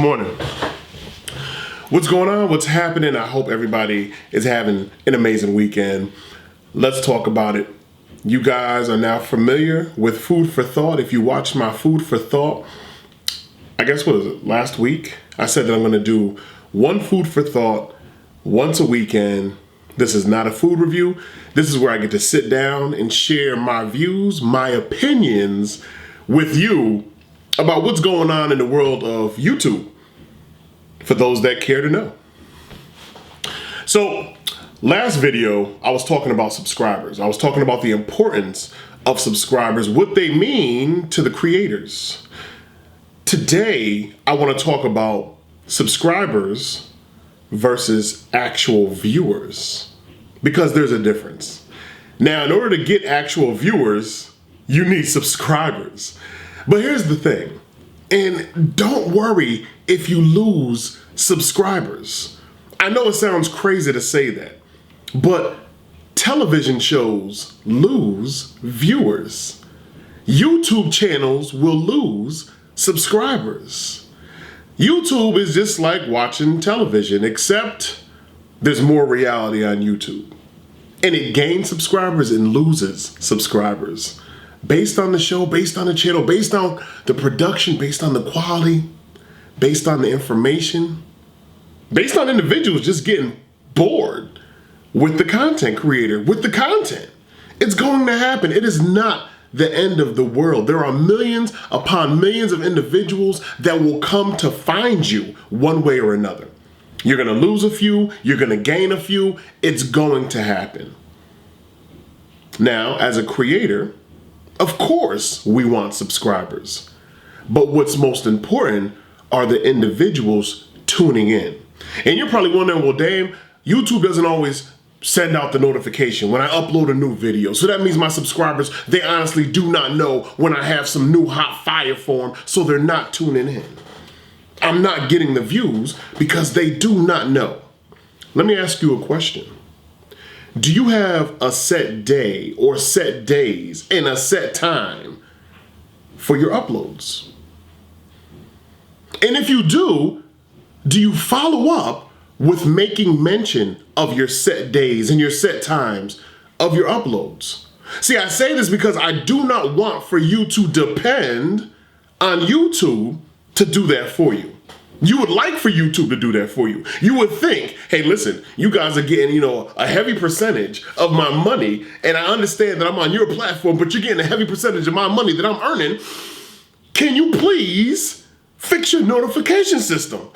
morning. What's going on? What's happening? I hope everybody is having an amazing weekend. Let's talk about it. You guys are now familiar with Food for Thought. If you watched my Food for Thought, I guess what was it, last week? I said that I'm going to do one Food for Thought once a weekend. This is not a food review. This is where I get to sit down and share my views, my opinions with you about what's going on in the world of YouTube, for those that care to know. So, last video, I was talking about subscribers. I was talking about the importance of subscribers, what they mean to the creators. Today, I want to talk about subscribers versus actual viewers, because there's a difference. Now, in order to get actual viewers, you need subscribers. But here's the thing, and don't worry if you lose subscribers. I know it sounds crazy to say that, but television shows lose viewers. YouTube channels will lose subscribers. YouTube is just like watching television, except there's more reality on YouTube. And it gains subscribers and loses subscribers. Based on the show, based on the channel, based on the production, based on the quality, based on the information, based on individuals just getting bored with the content creator, with the content. It's going to happen. It is not the end of the world. There are millions upon millions of individuals that will come to find you one way or another. You're going to lose a few, you're going to gain a few. It's going to happen. Now, as a creator, of course, we want subscribers. But what's most important are the individuals tuning in. And you're probably wondering, well, Dame, YouTube doesn't always send out the notification when I upload a new video. So that means my subscribers, they honestly do not know when I have some new hot fire for them, so they're not tuning in. I'm not getting the views because they do not know. Let me ask you a question. Do you have a set day or set days and a set time for your uploads? And if you do you follow up with making mention of your set days and your set times of your uploads? See, I say this because I do not want for you to depend on YouTube to do that for you. You would like for YouTube to do that for you. You would think, hey, listen, you guys are getting, a heavy percentage of my money, and I understand that I'm on your platform, but you're getting a heavy percentage of my money that I'm earning. Can you please fix your notification system?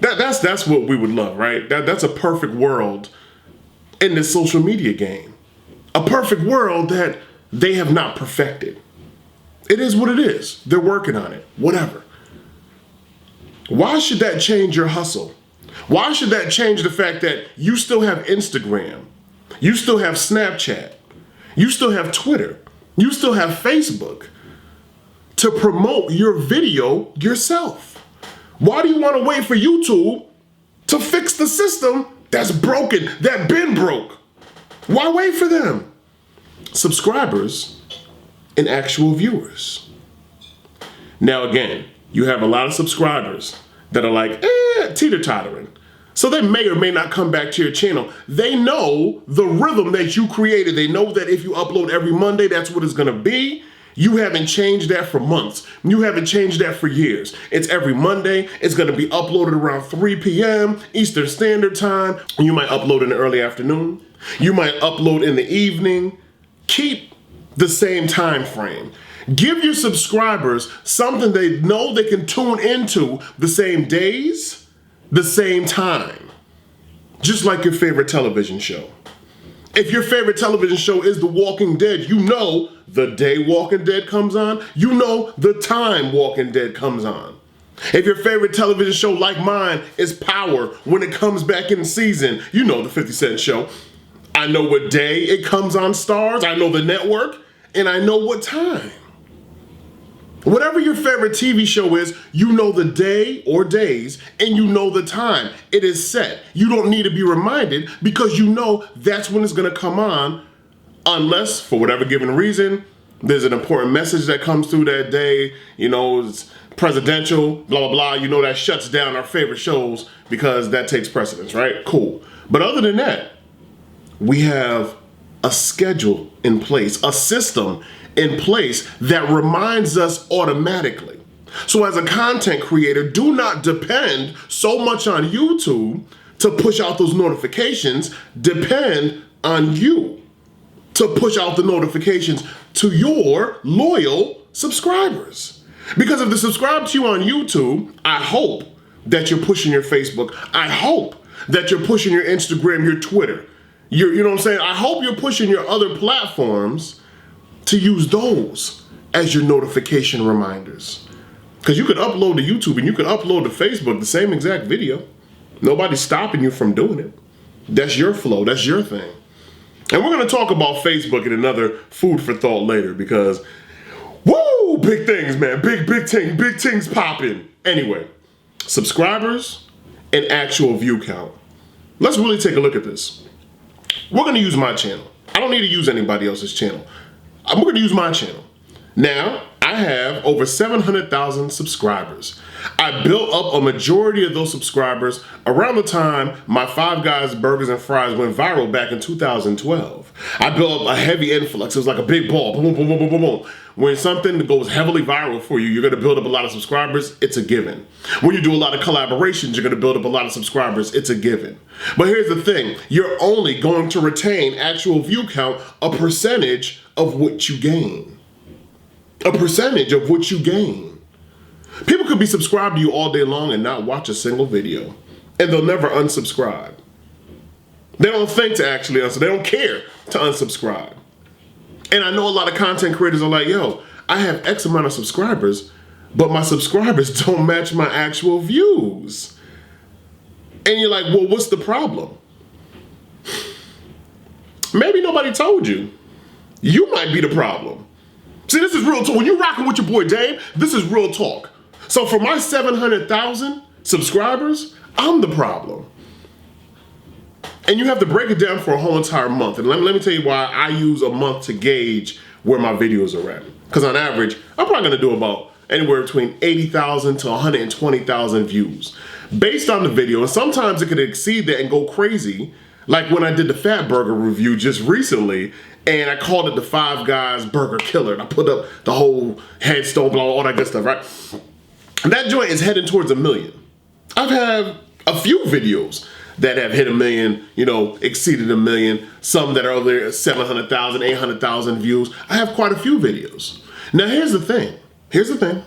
That's what we would love, right? That's a perfect world in this social media game. A perfect world that they have not perfected. It is what it is. They're working on it, whatever. Why should that change your hustle? Why should that change the fact that you still have Instagram, you still have Snapchat, you still have Twitter, you still have Facebook to promote your video yourself? Why do you want to wait for YouTube to fix the system that's broken, that been broke? Why wait for them? Subscribers and actual viewers. Now again, you have a lot of subscribers that are like, teeter-tottering. So they may or may not come back to your channel. They know the rhythm that you created. They know that if you upload every Monday, that's what it's gonna be. You haven't changed that for months. You haven't changed that for years. It's every Monday. It's gonna be uploaded around 3 p.m. Eastern Standard Time. You might upload in the early afternoon. You might upload in the evening. Keep the same time frame. Give your subscribers something they know they can tune into the same days, the same time. Just like your favorite television show. If your favorite television show is The Walking Dead, you know the day Walking Dead comes on. You know the time Walking Dead comes on. If your favorite television show, like mine, is Power, when it comes back in season, you know the 50 Cent Show. I know what day it comes on Stars, I know the network, and I know what time. Whatever your favorite TV show is, you know the day or days, and you know the time. It is set. You don't need to be reminded because you know that's when it's gonna come on, unless, for whatever given reason, there's an important message that comes through that day, it's presidential, blah, blah, blah. You know that shuts down our favorite shows because that takes precedence, right? Cool. But other than that, we have a schedule in place, a system in place that reminds us automatically. So as a content creator, do not depend so much on YouTube to push out those notifications. Depend on you to push out the notifications to your loyal subscribers. Because if they subscribe to you on YouTube, I hope that you're pushing your Facebook. I hope that you're pushing your Instagram, your Twitter. You know what I'm saying? I hope you're pushing your other platforms to use those as your notification reminders. Because you could upload to YouTube and you could upload to Facebook the same exact video. Nobody's stopping you from doing it. That's your flow. That's your thing. And we're going to talk about Facebook in another food for thought later because, woo, big things, man. Big things popping. Anyway, subscribers and actual view count. Let's really take a look at this. We're going to use my channel. I don't need to use anybody else's channel. We're going to use my channel. Now, I have over 700,000 subscribers. I built up a majority of those subscribers around the time my Five Guys Burgers and Fries went viral back in 2012. I built up a heavy influx. It was like a big ball. Boom, boom, boom, boom, boom, boom. When something goes heavily viral for you, you're going to build up a lot of subscribers. It's a given. When you do a lot of collaborations, you're going to build up a lot of subscribers. It's a given. But here's the thing. You're only going to retain actual view count, a percentage of what you gain. A percentage of what you gain. People could be subscribed to you all day long and not watch a single video. And they'll never unsubscribe. They don't think to actually unsubscribe. They don't care to unsubscribe. And I know a lot of content creators are like, yo, I have X amount of subscribers, but my subscribers don't match my actual views. And you're like, well, what's the problem? Maybe nobody told you. You might be the problem. See, this is real talk. When you're rocking with your boy Dave, this is real talk. So for my 700,000 subscribers, I'm the problem. And you have to break it down for a whole entire month. And let me tell you why I use a month to gauge where my videos are at. Because on average, I'm probably going to do about anywhere between 80,000 to 120,000 views based on the video. And sometimes it could exceed that and go crazy. Like when I did the Fat Burger review just recently, and I called it the Five Guys Burger Killer. And I put up the whole headstone, blah, all that good stuff, right? And that joint is heading towards 1 million. I've had a few videos that have hit 1 million, you know, exceeded 1 million. Some that are over there at 700,000, 800,000 views. I have quite a few videos. Now, here's the thing. Here's the thing.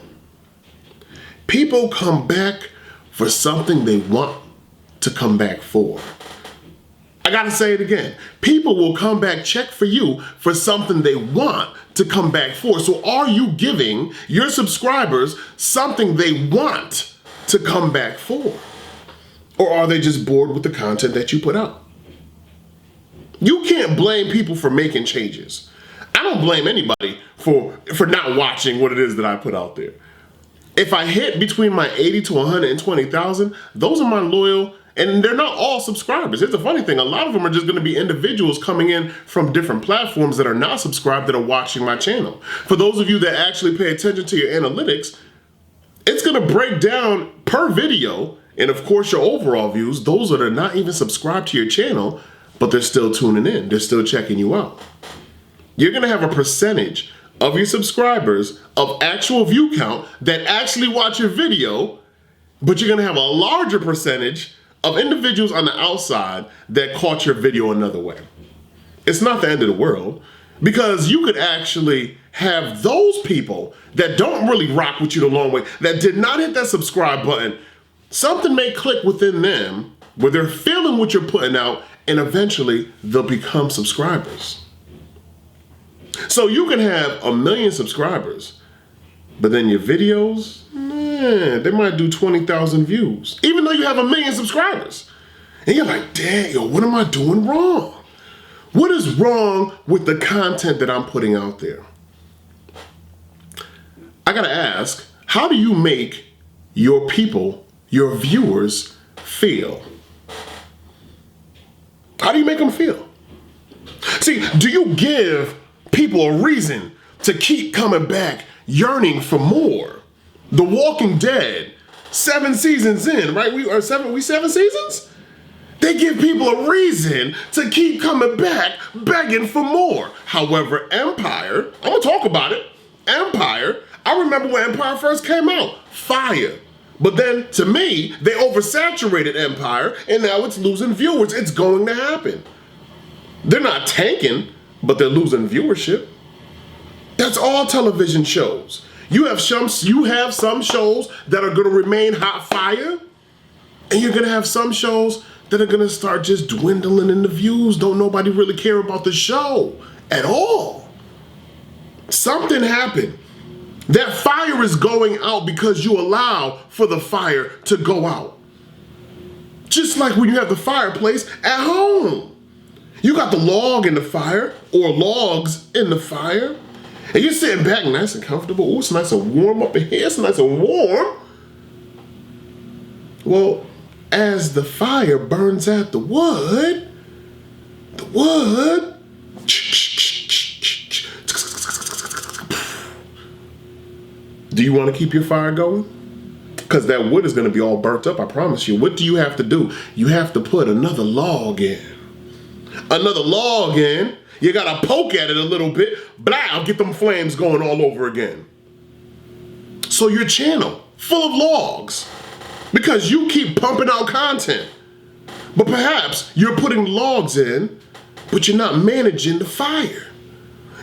People come back for something they want to come back for. I gotta say it again. People will come back, check for you for something they want to come back for. So are you giving your subscribers something they want to come back for? Or are they just bored with the content that you put out? You can't blame people for making changes. I don't blame anybody for not watching what it is that I put out there. If I hit between my 80 to 120,000, those are my loyal. And they're not all subscribers. Here's the funny thing. A lot of them are just going to be individuals coming in from different platforms that are not subscribed that are watching my channel. For those of you that actually pay attention to your analytics, it's going to break down per video. And of course, your overall views, those that are not even subscribed to your channel, but they're still tuning in. They're still checking you out. You're going to have a percentage of your subscribers of actual view count that actually watch your video, but you're going to have a larger percentage of individuals on the outside that caught your video another way. It's not the end of the world, because you could actually have those people that don't really rock with you the long way, that did not hit that subscribe button. Something may click within them where they're feeling what you're putting out, and eventually they'll become subscribers. So you can have 1 million subscribers, but then your videos, they might do 20,000 views, even though you have 1 million subscribers. And you're like, dang, yo, what am I doing wrong? What is wrong with the content that I'm putting out there? I gotta ask, how do you make your people, your viewers, feel? How do you make them feel? See, do you give people a reason to keep coming back, yearning for more? The Walking Dead, 7 seasons in, right? We 7 seasons? They give people a reason to keep coming back, begging for more. However, Empire, I'm gonna talk about it. Empire, I remember when Empire first came out, fire. But then, to me, they oversaturated Empire, and now it's losing viewers. It's going to happen. They're not tanking, but they're losing viewership. That's all television shows. You have some shows that are going to remain hot fire, and you're going to have some shows that are going to start just dwindling in the views. Don't nobody really care about the show at all. Something happened. That fire is going out because you allow for the fire to go out. Just like when you have the fireplace at home. You got the log in the fire, or logs in the fire, and you're sitting back nice and comfortable. Oh, it's nice and warm up in here. It's nice and warm. Well, as the fire burns out the wood, do you want to keep your fire going? Because that wood is going to be all burnt up, I promise you. What do you have to do? You have to put another log in. Another log in. You got to poke at it a little bit. Blah, get them flames going all over again. So your channel, full of logs. Because you keep pumping out content. But perhaps you're putting logs in, but you're not managing the fire.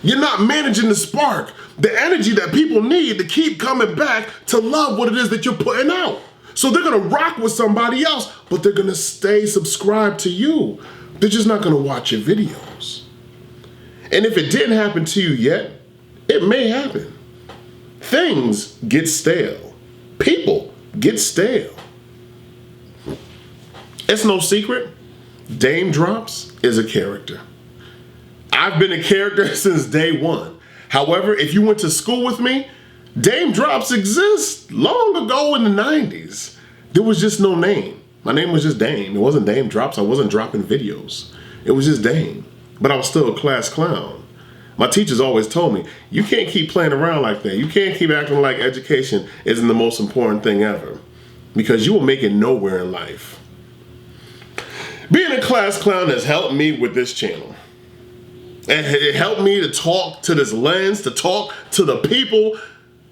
You're not managing the spark, the energy that people need to keep coming back to love what it is that you're putting out. So they're gonna rock with somebody else, but they're gonna stay subscribed to you. They're just not gonna watch your videos. And if it didn't happen to you yet, it may happen. Things get stale. People get stale. It's no secret, Dame Drops is a character. I've been a character since day one. However, if you went to school with me, Dame Drops exists long ago in the 90s. There was just no name. My name was just Dame. It wasn't Dame Drops. I wasn't dropping videos. It was just Dame. But I was still a class clown. My teachers always told me, you can't keep playing around like that. You can't keep acting like education isn't the most important thing ever. Because you will make it nowhere in life. Being a class clown has helped me with this channel. And it helped me to talk to this lens, to talk to the people.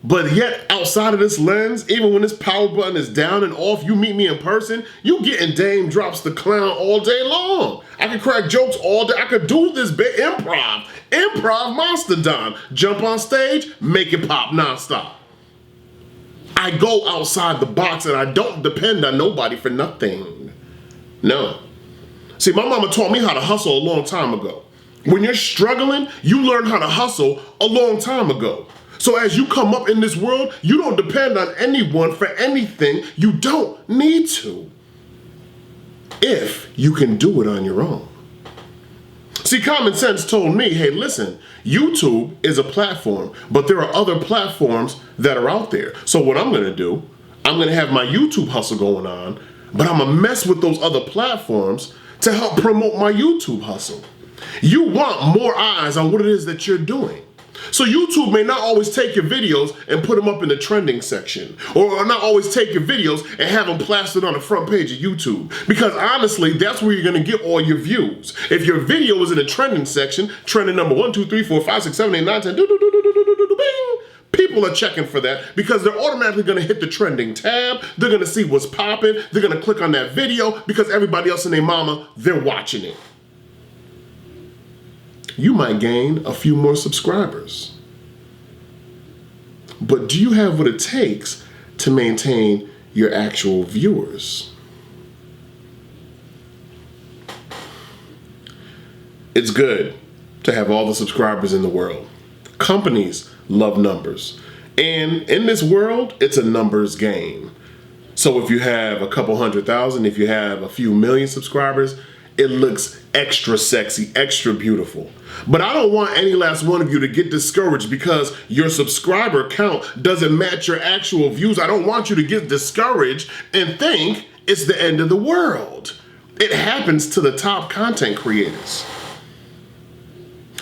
But yet, outside of this lens, even when this power button is down and off, you meet me in person, you getting Dame Drops the clown all day long. I could crack jokes all day. I could do this bit improv mastodon. Jump on stage, make it pop nonstop. I go outside the box and I don't depend on nobody for nothing. No. See, my mama taught me how to hustle a long time ago. When you're struggling, you learn how to hustle a long time ago. So as you come up in this world, you don't depend on anyone for anything. You don't need to. If you can do it on your own. See, common sense told me, hey, listen, YouTube is a platform, but there are other platforms that are out there. So what I'm gonna do, I'm gonna have my YouTube hustle going on, but I'm gonna mess with those other platforms to help promote my YouTube hustle. You want more eyes on what it is that you're doing. So YouTube may not always take your videos and put them up in the trending section, or not always take your videos and have them plastered on the front page of YouTube. Because honestly, that's where you're gonna get all your views. If your video is in the trending section, trending number 1, 2, 3, 4, 5, 6, 7, 8, 9, 10, bing, people are checking for that because they're automatically gonna hit the trending tab. They're gonna see what's popping. They're gonna click on that video because everybody else and their mama, they're watching it. You might gain a few more subscribers. But do you have what it takes to maintain your actual viewers? It's good to have all the subscribers in the world. Companies love numbers. And in this world, it's a numbers game. So if you have a couple 100,000, if you have a few million subscribers, it looks extra sexy, extra beautiful. But I don't want any last one of you to get discouraged because your subscriber count doesn't match your actual views. I don't want you to get discouraged and think it's the end of the world. It happens to the top content creators.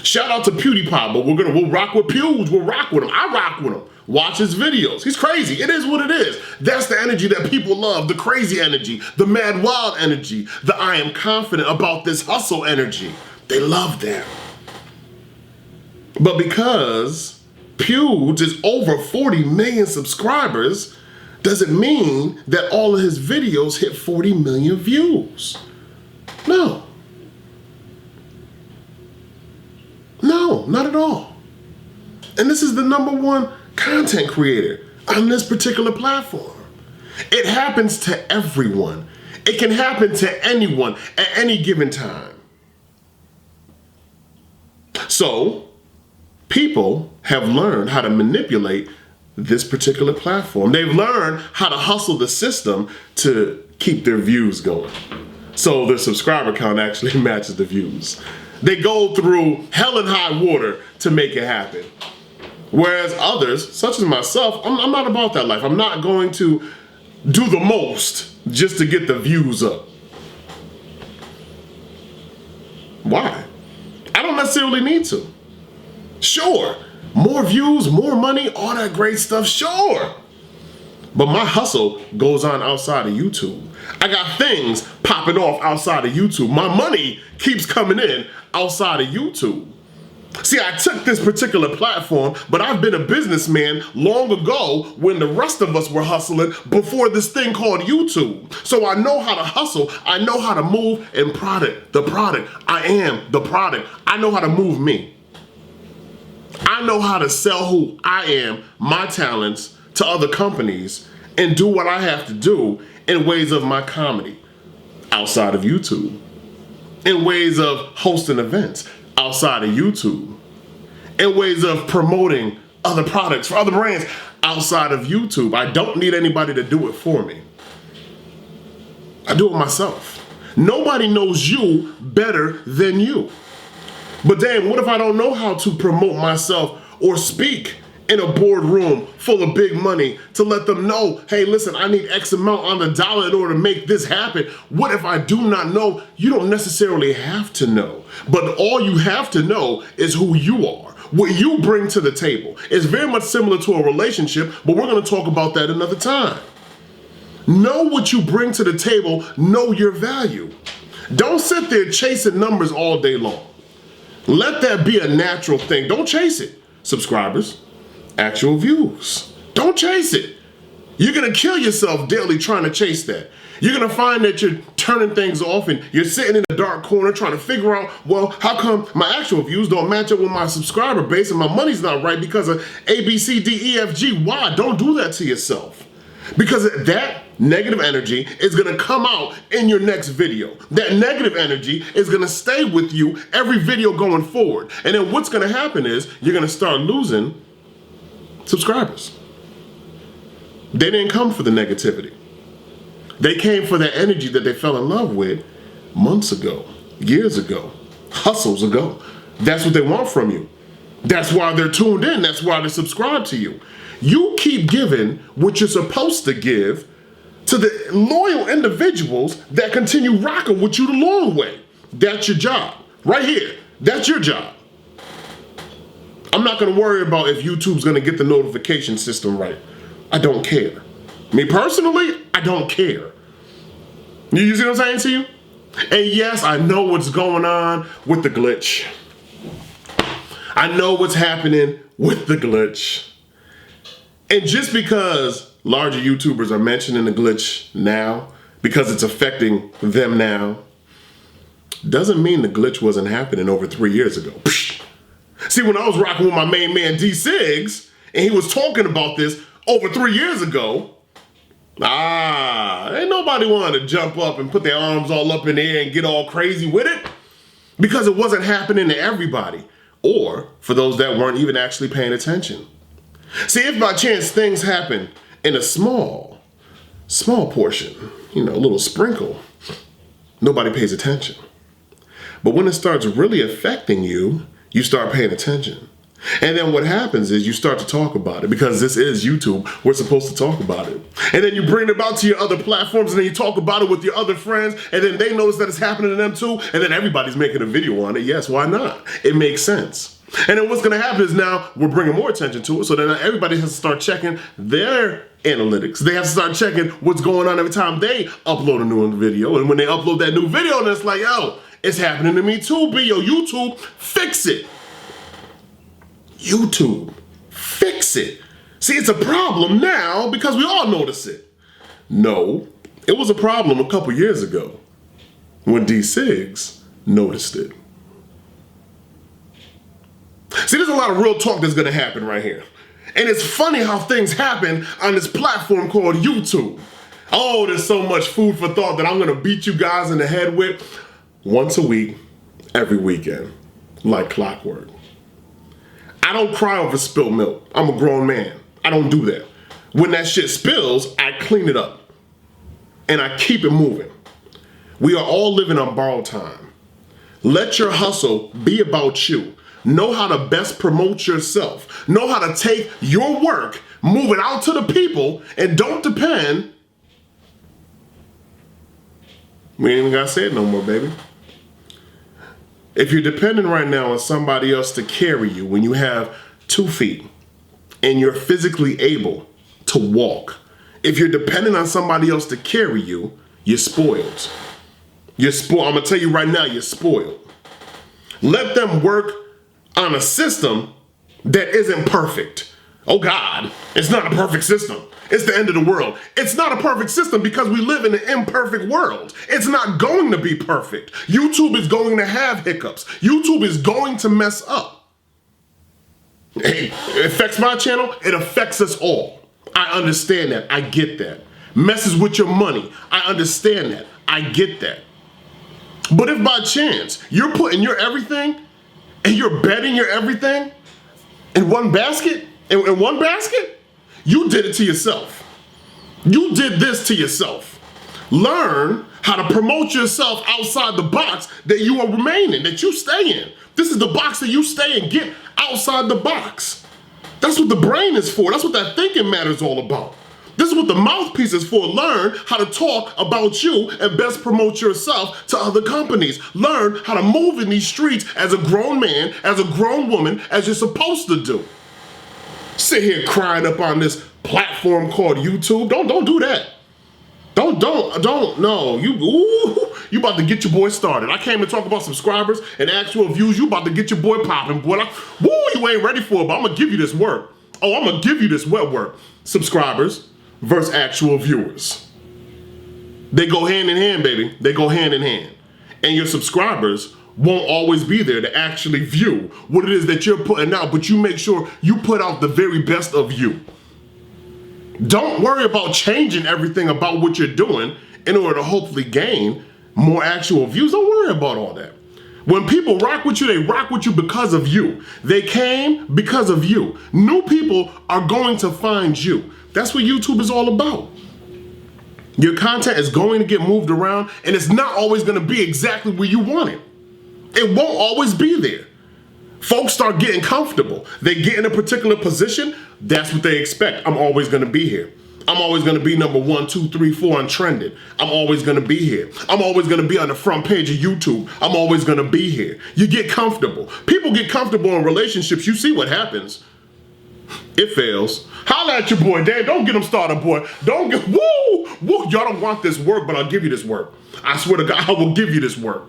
Shout out to PewDiePie, but we'll rock with Pews. We'll rock with him. I rock with him. watch his videos. He's crazy. It is what it is. That's the energy that people love, the crazy energy, the mad wild energy, the I am confident about this hustle energy. They love that. But because Pewds is over 40 million subscribers, doesn't mean that all of his videos hit 40 million views. No. No, not at all. And this is the #1 content creator on this particular platform. It happens to everyone. It can happen to anyone at any given time. So, people have learned how to manipulate this particular platform. They've learned how to hustle the system to keep their views going. So their subscriber count actually matches the views. They go through hell and high water to make it happen. Whereas others, such as myself, I'm not about that life. I'm not going to do the most just to get the views up. Why? I don't necessarily need to. Sure, more views, more money, all that great stuff, sure. But my hustle goes on outside of YouTube. I got things popping off outside of YouTube. My money keeps coming in outside of YouTube. See, I took this particular platform, but I've been a businessman long ago when the rest of us were hustling before this thing called YouTube. So I know how to hustle. I know how to move and the product. I am the product. I know how to move me. I know how to sell who I am, my talents, to other companies and do what I have to do in ways of my comedy outside of YouTube, in ways of hosting events outside of YouTube, in ways of promoting other products for other brands outside of YouTube. I don't need anybody to do it for me. I do it myself. Nobody knows you better than you. But damn, what if I don't know how to promote myself or speak in a boardroom full of big money to let them know, hey, listen, I need X amount on the dollar in order to make this happen? What if I do not know? You don't necessarily have to know, but all you have to know is who you are, what you bring to the table. It's very much similar to a relationship, but we're gonna talk about that another time. Know what you bring to the table, know your value. Don't sit there chasing numbers all day long. Let that be a natural thing. Don't chase it. Subscribers, actual views. Don't chase it. You're gonna kill yourself daily trying to chase that. You're gonna find that you're turning things off and you're sitting in a dark corner trying to figure out, well, how come my actual views don't match up with my subscriber base and my money's not right because of A, B, C, D, E, F, G. Why? Don't do that to yourself. Because that negative energy is gonna come out in your next video. That negative energy is gonna stay with you every video going forward. And then what's gonna happen is you're gonna start losing subscribers. They didn't come for the negativity. They came for the energy that they fell in love with months ago, years ago, hustles ago. That's what they want from you. That's why they're tuned in. That's why they subscribe to you. You keep giving what you're supposed to give to the loyal individuals that continue rocking with you the long way. That's your job. Right here. That's your job. I'm not gonna worry about if YouTube's gonna get the notification system right. I don't care. Me personally, I don't care. You see what I'm saying to you? And yes, I know what's going on with the glitch. I know what's happening with the glitch. And just because larger YouTubers are mentioning the glitch now, because it's affecting them now, doesn't mean the glitch wasn't happening over 3 years ago. Psh. See, when I was rocking with my main man D-Sigs, and he was talking about this over 3 years ago, ain't nobody wanted to jump up and put their arms all up in the air and get all crazy with it, because it wasn't happening to everybody, or for those that weren't even actually paying attention. See, if by chance things happen in a small portion, a little sprinkle, nobody pays attention. But when it starts really affecting you, you start paying attention. And then what happens is you start to talk about it, because this is YouTube. We're supposed to talk about it. And then you bring it about to your other platforms, and then you talk about it with your other friends, and then they notice that it's happening to them too, and then everybody's making a video on it. Yes, why not? It makes sense. And then what's gonna happen is now we're bringing more attention to it, so then everybody has to start checking their analytics. They have to start checking what's going on every time they upload a new video. And when they upload that new video, then it's like, yo, it's happening to me too, B. Yo, YouTube, fix it. YouTube, fix it. See, it's a problem now because we all notice it. No, it was a problem a couple years ago when D-Sigs noticed it. See, there's a lot of real talk that's gonna happen right here. And it's funny how things happen on this platform called YouTube. Oh, there's so much food for thought that I'm gonna beat you guys in the head with once a week, every weekend, like clockwork. I don't cry over spilled milk. I'm a grown man. I don't do that. When that shit spills, I clean it up and I keep it moving. We are all living on borrowed time. Let your hustle be about you. Know how to best promote yourself. Know how to take your work, move it out to the people, and don't depend. We ain't even gotta say it no more, baby. If you're depending right now on somebody else to carry you when you have 2 feet and you're physically able to walk, if you're dependent on somebody else to carry you, you're spoiled. You're spoiled. I'm gonna tell you right now, you're spoiled. Let them work on a system that isn't perfect. Oh God, it's not a perfect system. It's the end of the world. It's not a perfect system because we live in an imperfect world. It's not going to be perfect. YouTube is going to have hiccups. YouTube is going to mess up. Hey, it affects my channel. It affects us all. I understand that. I get that. Messes with your money. I understand that. I get that. But if by chance you're putting your everything and you're betting your everything in one basket, you did it to yourself. You did this to yourself. Learn how to promote yourself outside the box that you are remaining, that you stay in. This is the box that you stay in. Get outside the box. That's what the brain is for. That's what that thinking matter is all about. This is what the mouthpiece is for. Learn how to talk about you and best promote yourself to other companies. Learn how to move in these streets as a grown man, as a grown woman, as you're supposed to do. Sit here crying up on this platform called YouTube. Don't do that. Don't, no. You about to get your boy started. I came to talk about subscribers and actual views. You about to get your boy popping, boy. You ain't ready for it, but I'm gonna give you this work. Oh, I'm gonna give you this wet work. Subscribers versus actual viewers. They go hand in hand, baby. They go hand in hand. And your subscribers won't always be there to actually view what it is that you're putting out, but you make sure you put out the very best of you. Don't worry about changing everything about what you're doing in order to hopefully gain more actual views. Don't worry about all that. When people rock with you, they rock with you because of you. They came because of you. New people are going to find you. That's what YouTube is all about. Your content is going to get moved around, and it's not always going to be exactly where you want it. It won't always be there. Folks start getting comfortable. They get in a particular position. That's what they expect. I'm always going to be here. I'm always going to be number 1, 2, 3, 4 on trending. I'm always going to be here. I'm always going to be on the front page of YouTube. I'm always going to be here. You get comfortable. People get comfortable in relationships. You see what happens. It fails. Holla at your boy, Dan. Don't get him started, boy. Don't get, woo. Y'all don't want this work, but I'll give you this work. I swear to God, I will give you this work.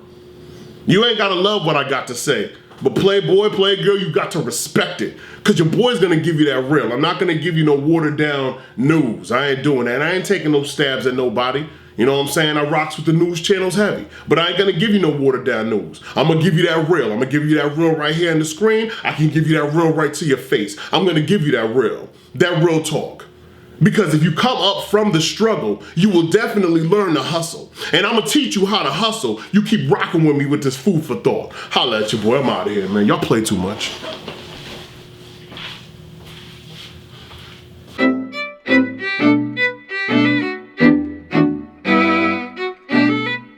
You ain't got to love what I got to say. But playboy, playgirl, you got to respect it. Because your boy's going to give you that real. I'm not going to give you no watered down news. I ain't doing that. I ain't taking no stabs at nobody. You know what I'm saying? I rocks with the news channels heavy. But I ain't going to give you no watered down news. I'm going to give you that real. I'm going to give you that real right here on the screen. I can give you that real right to your face. I'm going to give you that real talk. Because if you come up from the struggle, you will definitely learn to hustle. And I'm going to teach you how to hustle. You keep rocking with me with this food for thought. Holla at your boy. I'm out of here, man. Y'all play too much.